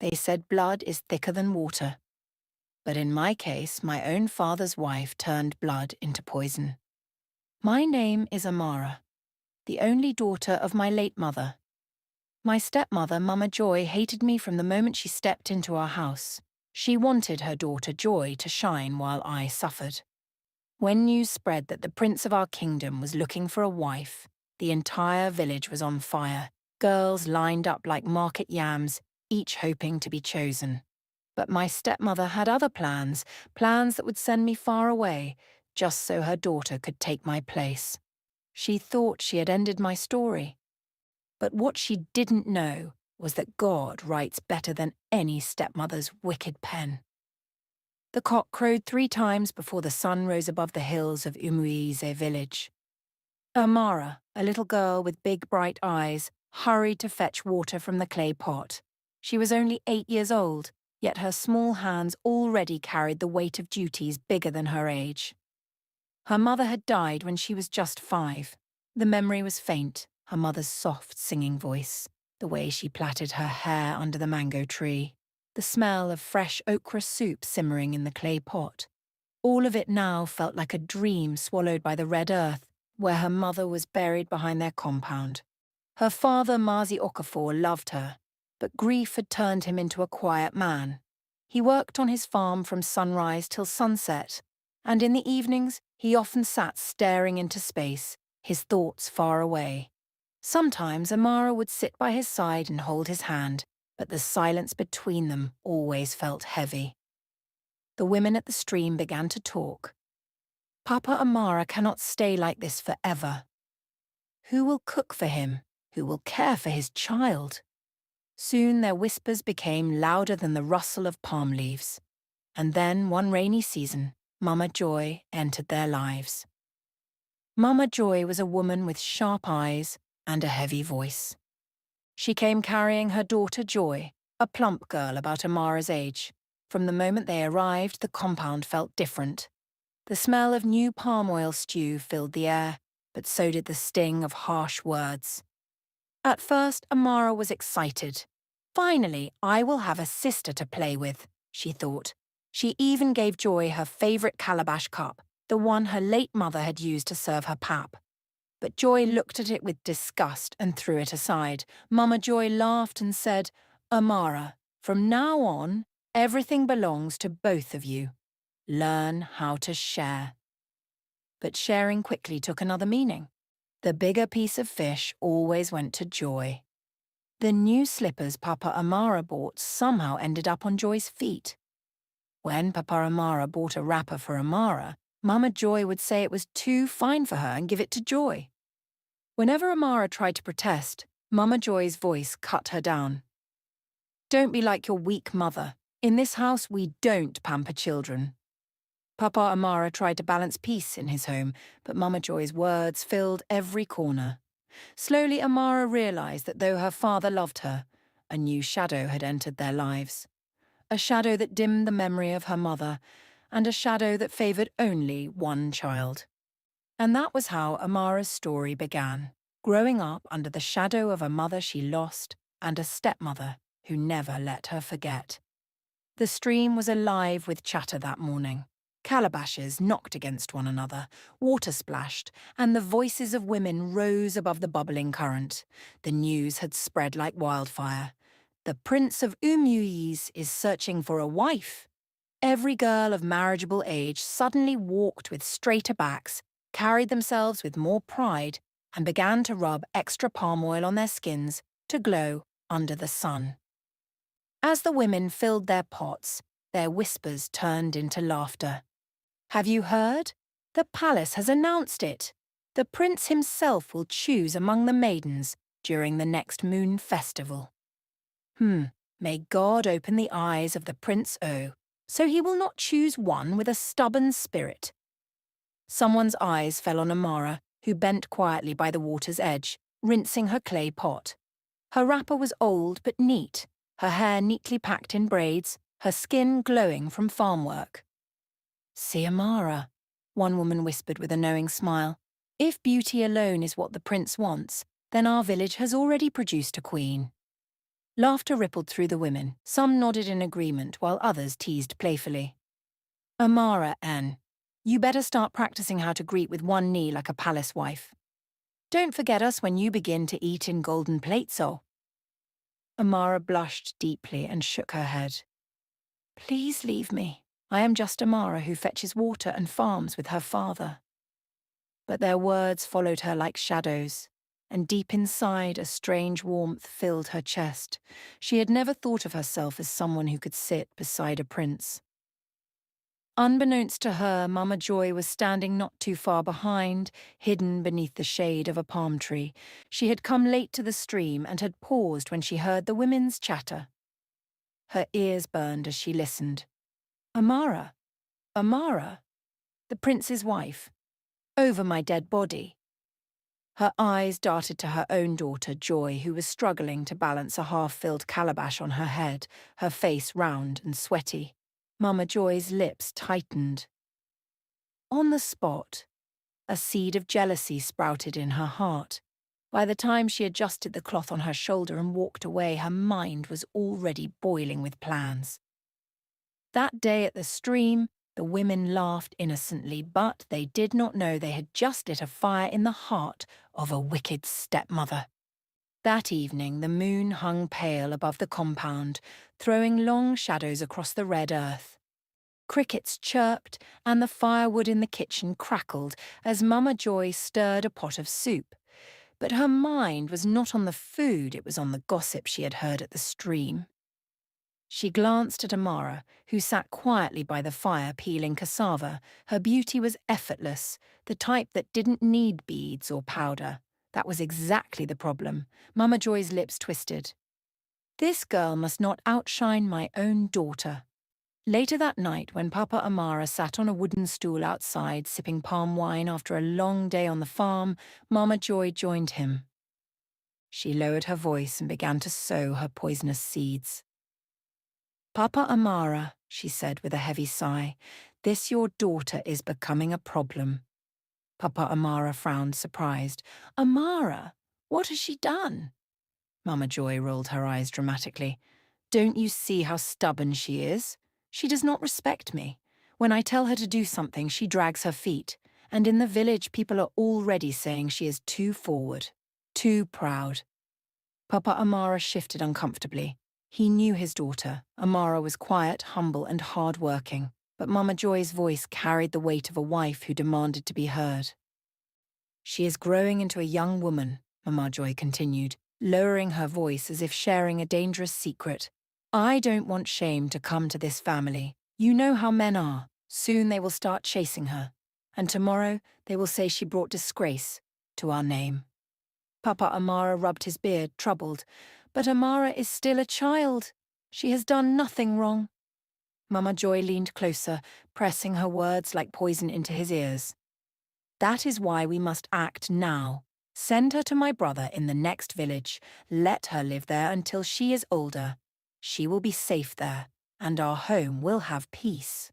They said blood is thicker than water. But in my case, my own father's wife turned blood into poison. My name is Amara, the only daughter of my late mother. My stepmother, Mama Joy, hated me from the moment she stepped into our house. She wanted her daughter Joy to shine while I suffered. When news spread that the prince of our kingdom was looking for a wife, the entire village was on fire. Girls lined up like market yams, each hoping to be chosen. But my stepmother had other plans, plans that would send me far away, just so her daughter could take my place. She thought she had ended my story. But what she didn't know was that God writes better than any stepmother's wicked pen. The cock crowed 3 times before the sun rose above the hills of Umuize village. Amara, a little girl with big bright eyes, hurried to fetch water from the clay pot. She was only 8 years old, yet her small hands already carried the weight of duties bigger than her age. Her mother had died when she was just 5. The memory was faint, her mother's soft singing voice, the way she plaited her hair under the mango tree, the smell of fresh okra soup simmering in the clay pot. All of it now felt like a dream swallowed by the red earth, where her mother was buried behind their compound. Her father, Mazi Okafor, loved her, but grief had turned him into a quiet man. He worked on his farm from sunrise till sunset, and in the evenings he often sat staring into space, his thoughts far away. Sometimes Amara would sit by his side and hold his hand, but the silence between them always felt heavy. The women at the stream began to talk. Papa Amara cannot stay like this forever. Who will cook for him? Who will care for his child? Soon their whispers became louder than the rustle of palm leaves. And then, one rainy season, Mama Joy entered their lives. Mama Joy was a woman with sharp eyes and a heavy voice. She came carrying her daughter Joy, a plump girl about Amara's age. From the moment they arrived, the compound felt different. The smell of new palm oil stew filled the air, but so did the sting of harsh words. At first, Amara was excited. Finally, I will have a sister to play with, she thought. She even gave Joy her favourite calabash cup, the one her late mother had used to serve her pap. But Joy looked at it with disgust and threw it aside. Mama Joy laughed and said, Amara, from now on, everything belongs to both of you. Learn how to share. But sharing quickly took another meaning. The bigger piece of fish always went to Joy. The new slippers Papa Amara bought somehow ended up on Joy's feet. When Papa Amara bought a wrapper for Amara, Mama Joy would say it was too fine for her and give it to Joy. Whenever Amara tried to protest, Mama Joy's voice cut her down. Don't be like your weak mother. In this house, we don't pamper children. Papa Amara tried to balance peace in his home, but Mama Joy's words filled every corner. Slowly, Amara realized that though her father loved her, a new shadow had entered their lives. A shadow that dimmed the memory of her mother, and a shadow that favored only one child. And that was how Amara's story began, growing up under the shadow of a mother she lost and a stepmother who never let her forget. The stream was alive with chatter that morning. Calabashes knocked against one another, water splashed, and the voices of women rose above the bubbling current. The news had spread like wildfire. The Prince of Umuyiz is searching for a wife. Every girl of marriageable age suddenly walked with straighter backs, carried themselves with more pride, and began to rub extra palm oil on their skins to glow under the sun. As the women filled their pots, their whispers turned into laughter. Have you heard? The palace has announced it. The prince himself will choose among the maidens during the next moon festival. May God open the eyes of the Prince O, so he will not choose one with a stubborn spirit. Someone's eyes fell on Amara, who bent quietly by the water's edge, rinsing her clay pot. Her wrapper was old but neat, her hair neatly packed in braids, her skin glowing from farm work. See Amara, one woman whispered with a knowing smile. If beauty alone is what the prince wants, then our village has already produced a queen. Laughter rippled through the women. Some nodded in agreement, while others teased playfully. Amara, Anne, you better start practicing how to greet with one knee like a palace wife. Don't forget us when you begin to eat in golden plates, oh. Amara blushed deeply and shook her head. Please leave me. I am just Amara who fetches water and farms with her father. But their words followed her like shadows, and deep inside a strange warmth filled her chest. She had never thought of herself as someone who could sit beside a prince. Unbeknownst to her, Mama Joy was standing not too far behind, hidden beneath the shade of a palm tree. She had come late to the stream and had paused when she heard the women's chatter. Her ears burned as she listened. Amara, Amara, the prince's wife, over my dead body. Her eyes darted to her own daughter, Joy, who was struggling to balance a half-filled calabash on her head, her face round and sweaty. Mama Joy's lips tightened. On the spot, a seed of jealousy sprouted in her heart. By the time she adjusted the cloth on her shoulder and walked away, her mind was already boiling with plans. That day at the stream, the women laughed innocently, but they did not know they had just lit a fire in the heart of a wicked stepmother. That evening, the moon hung pale above the compound, throwing long shadows across the red earth. Crickets chirped, and the firewood in the kitchen crackled as Mama Joy stirred a pot of soup. But her mind was not on the food, it was on the gossip she had heard at the stream. She glanced at Amara, who sat quietly by the fire peeling cassava. Her beauty was effortless, the type that didn't need beads or powder. That was exactly the problem. Mama Joy's lips twisted. This girl must not outshine my own daughter. Later that night, when Papa Amara sat on a wooden stool outside sipping palm wine after a long day on the farm, Mama Joy joined him. She lowered her voice and began to sow her poisonous seeds. Papa Amara, she said with a heavy sigh, this your daughter is becoming a problem. Papa Amara frowned, surprised. Amara, what has she done? Mama Joy rolled her eyes dramatically. Don't you see how stubborn she is? She does not respect me. When I tell her to do something, she drags her feet. And in the village, people are already saying she is too forward, too proud. Papa Amara shifted uncomfortably. He knew his daughter. Amara was quiet, humble, and hard-working, but Mama Joy's voice carried the weight of a wife who demanded to be heard. She is growing into a young woman, Mama Joy continued, lowering her voice as if sharing a dangerous secret. I don't want shame to come to this family. You know how men are. Soon they will start chasing her, and tomorrow they will say she brought disgrace to our name. Papa Amara rubbed his beard, troubled. But Amara is still a child. She has done nothing wrong. Mama Joy leaned closer, pressing her words like poison into his ears. That is why we must act now. Send her to my brother in the next village. Let her live there until she is older. She will be safe there, and our home will have peace.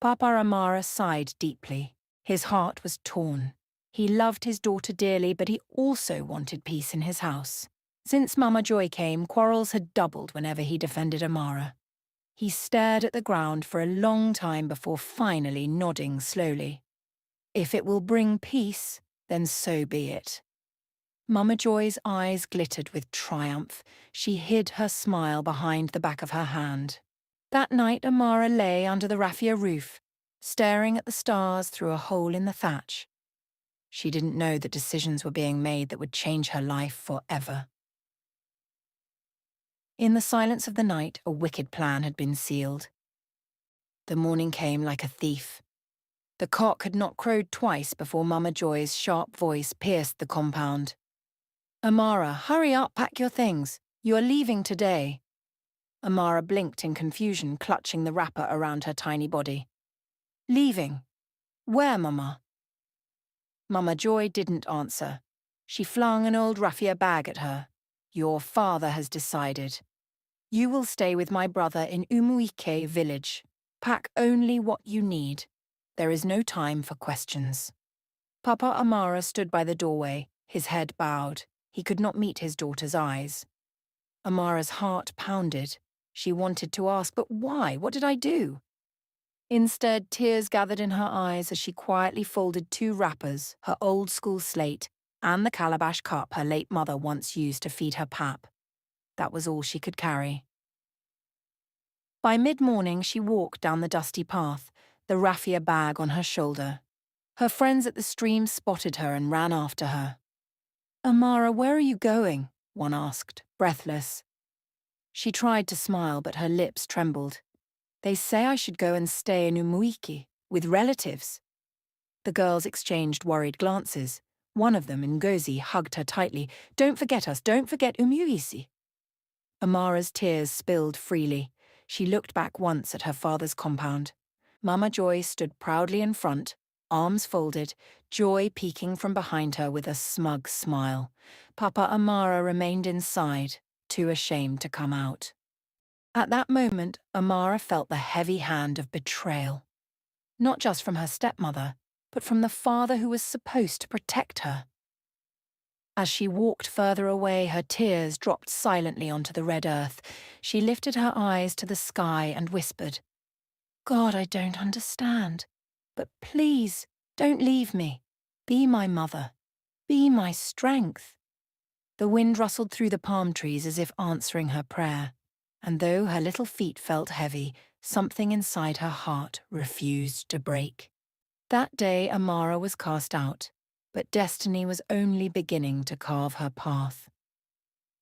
Papa Amara sighed deeply. His heart was torn. He loved his daughter dearly, but he also wanted peace in his house. Since Mama Joy came, quarrels had doubled whenever he defended Amara. He stared at the ground for a long time before finally nodding slowly. If it will bring peace, then so be it. Mama Joy's eyes glittered with triumph. She hid her smile behind the back of her hand. That night Amara lay under the raffia roof, staring at the stars through a hole in the thatch. She didn't know that decisions were being made that would change her life forever. In the silence of the night, a wicked plan had been sealed. The morning came like a thief. The cock had not crowed twice before Mama Joy's sharp voice pierced the compound. Amara, hurry up, pack your things. You are leaving today. Amara blinked in confusion, clutching the wrapper around her tiny body. Leaving? Where, Mama? Mama Joy didn't answer. She flung an old raffia bag at her. Your father has decided. You will stay with my brother in Umuike village. Pack only what you need. There is no time for questions. Papa Amara stood by the doorway, his head bowed. He could not meet his daughter's eyes. Amara's heart pounded. She wanted to ask, but why? What did I do? Instead, tears gathered in her eyes as she quietly folded 2 wrappers, her old-school slate, and the calabash cup her late mother once used to feed her pap. That was all she could carry. By mid-morning, she walked down the dusty path, the raffia bag on her shoulder. Her friends at the stream spotted her and ran after her. "Amara, where are you going?" one asked, breathless. She tried to smile, but her lips trembled. "They say I should go and stay in Umuiki, with relatives." The girls exchanged worried glances. One of them, Ngozi, hugged her tightly. "Don't forget us, don't forget Umuisi." Amara's tears spilled freely. She looked back once at her father's compound. Mama Joy stood proudly in front, arms folded, joy peeking from behind her with a smug smile. Papa Amara remained inside, too ashamed to come out. At that moment, Amara felt the heavy hand of betrayal. Not just from her stepmother, but from the father who was supposed to protect her. As she walked further away, her tears dropped silently onto the red earth. She lifted her eyes to the sky and whispered, "God, I don't understand. But please, don't leave me. Be my mother. Be my strength." The wind rustled through the palm trees as if answering her prayer. And though her little feet felt heavy, something inside her heart refused to break. That day, Amara was cast out, but destiny was only beginning to carve her path.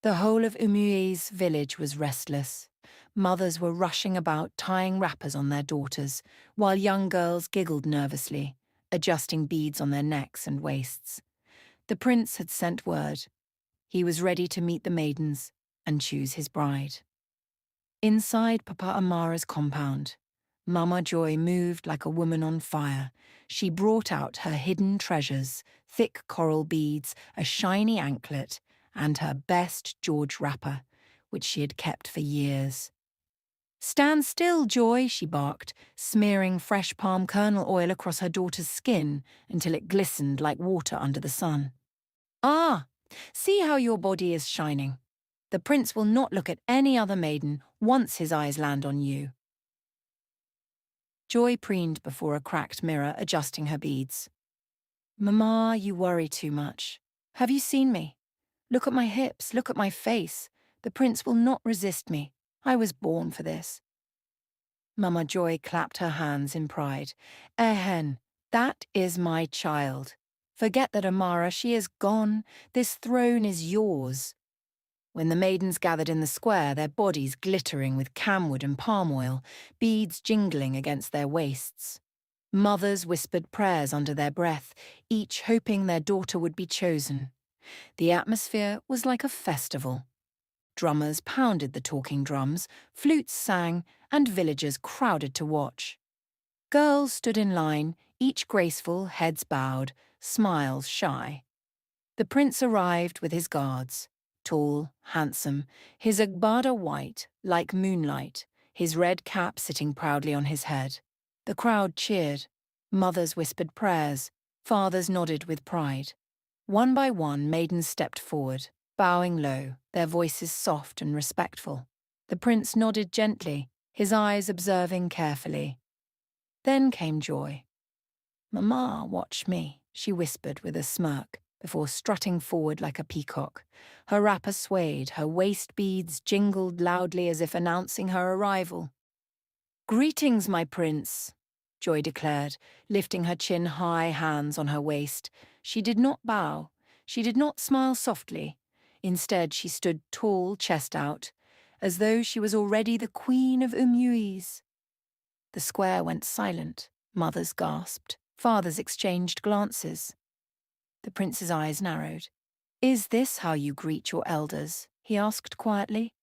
The whole of Umui's village was restless. Mothers were rushing about tying wrappers on their daughters, while young girls giggled nervously, adjusting beads on their necks and waists. The prince had sent word. He was ready to meet the maidens and choose his bride. Inside Papa Amara's compound, Mama Joy moved like a woman on fire. She brought out her hidden treasures, thick coral beads, a shiny anklet, and her best George wrapper, which she had kept for years. "Stand still, Joy," she barked, smearing fresh palm kernel oil across her daughter's skin until it glistened like water under the sun. "Ah, see how your body is shining. The prince will not look at any other maiden once his eyes land on you." Joy preened before a cracked mirror, adjusting her beads. "Mama, you worry too much. Have you seen me? Look at my hips, look at my face. The prince will not resist me. I was born for this." Mama Joy clapped her hands in pride. "Ehen, that is my child. Forget that, Amara, she is gone. This throne is yours." When the maidens gathered in the square, their bodies glittering with camwood and palm oil, beads jingling against their waists. Mothers whispered prayers under their breath, each hoping their daughter would be chosen. The atmosphere was like a festival. Drummers pounded the talking drums, flutes sang, and villagers crowded to watch. Girls stood in line, each graceful, heads bowed, smiles shy. The prince arrived with his guards. Tall, handsome, his agbada white, like moonlight, his red cap sitting proudly on his head. The crowd cheered. Mothers whispered prayers. Fathers nodded with pride. One by one, maidens stepped forward, bowing low, their voices soft and respectful. The prince nodded gently, his eyes observing carefully. Then came Joy. "Mama, watch me," she whispered with a smirk, before strutting forward like a peacock. Her wrapper swayed, her waist beads jingled loudly as if announcing her arrival. "Greetings, my prince," Joy declared, lifting her chin high, hands on her waist. She did not bow. She did not smile softly. Instead, she stood tall, chest out, as though she was already the queen of Umuis. The square went silent. Mothers gasped. Fathers exchanged glances. The prince's eyes narrowed. "Is this how you greet your elders?" he asked quietly.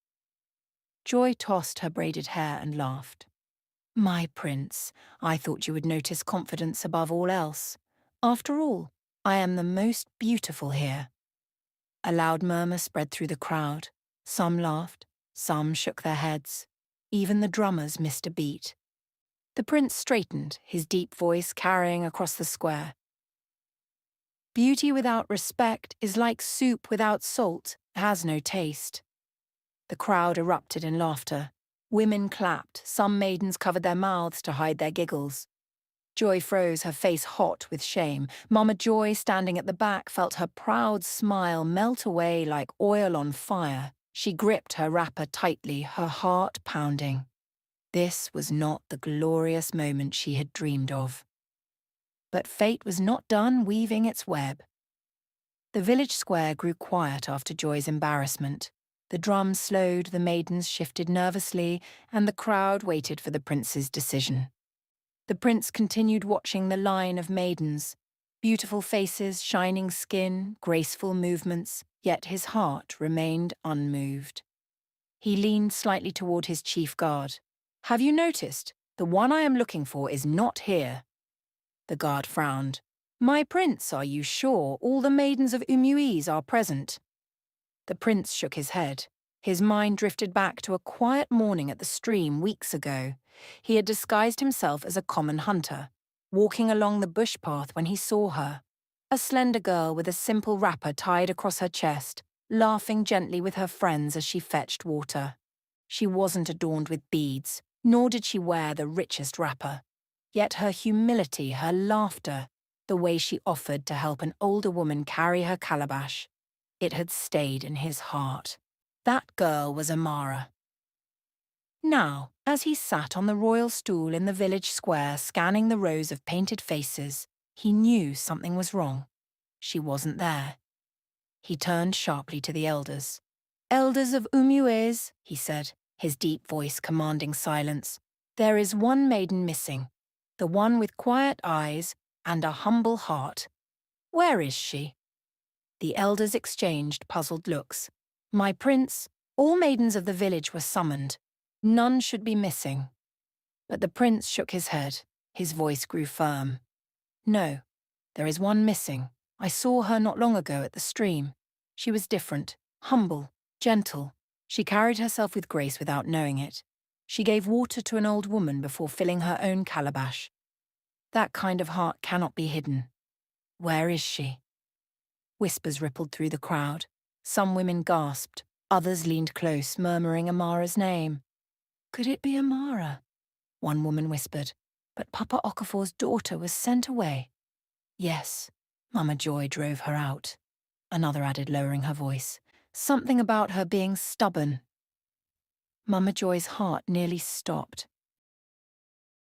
Joy tossed her braided hair and laughed. "My prince, I thought you would notice confidence above all else. After all, I am the most beautiful here." A loud murmur spread through the crowd. Some laughed, some shook their heads. Even the drummers missed a beat. The prince straightened, his deep voice carrying across the square. "Beauty without respect is like soup without salt, has no taste." The crowd erupted in laughter. Women clapped, some maidens covered their mouths to hide their giggles. Joy froze, her face hot with shame. Mama Joy, standing at the back, felt her proud smile melt away like oil on fire. She gripped her wrapper tightly, her heart pounding. This was not the glorious moment she had dreamed of. But fate was not done weaving its web. The village square grew quiet after Joy's embarrassment. The drums slowed, the maidens shifted nervously, and the crowd waited for the prince's decision. The prince continued watching the line of maidens. Beautiful faces, shining skin, graceful movements, yet his heart remained unmoved. He leaned slightly toward his chief guard. "Have you noticed? The one I am looking for is not here." The guard frowned. "My prince, are you sure all the maidens of Umuiz are present?" The prince shook his head. His mind drifted back to a quiet morning at the stream weeks ago. He had disguised himself as a common hunter, walking along the bush path when he saw her. A slender girl with a simple wrapper tied across her chest, laughing gently with her friends as she fetched water. She wasn't adorned with beads, nor did she wear the richest wrapper. Yet her humility, her laughter, the way she offered to help an older woman carry her calabash, it had stayed in his heart. That girl was Amara. Now, as he sat on the royal stool in the village square scanning the rows of painted faces, he knew something was wrong. She wasn't there. He turned sharply to the elders. "Elders of Umuez," he said, his deep voice commanding silence, "there is one maiden missing, the one with quiet eyes and a humble heart. Where is she?" The elders exchanged puzzled looks. "My prince, all maidens of the village were summoned. None should be missing." But the prince shook his head. His voice grew firm. "No, there is one missing. I saw her not long ago at the stream. She was different, humble, gentle. She carried herself with grace without knowing it. She gave water to an old woman before filling her own calabash. That kind of heart cannot be hidden. Where is she?" Whispers rippled through the crowd. Some women gasped. Others leaned close, murmuring Amara's name. "Could it be Amara?" one woman whispered. "But Papa Okafor's daughter was sent away." "Yes, Mama Joy drove her out," another added, lowering her voice. "Something about her being stubborn." Mama Joy's heart nearly stopped.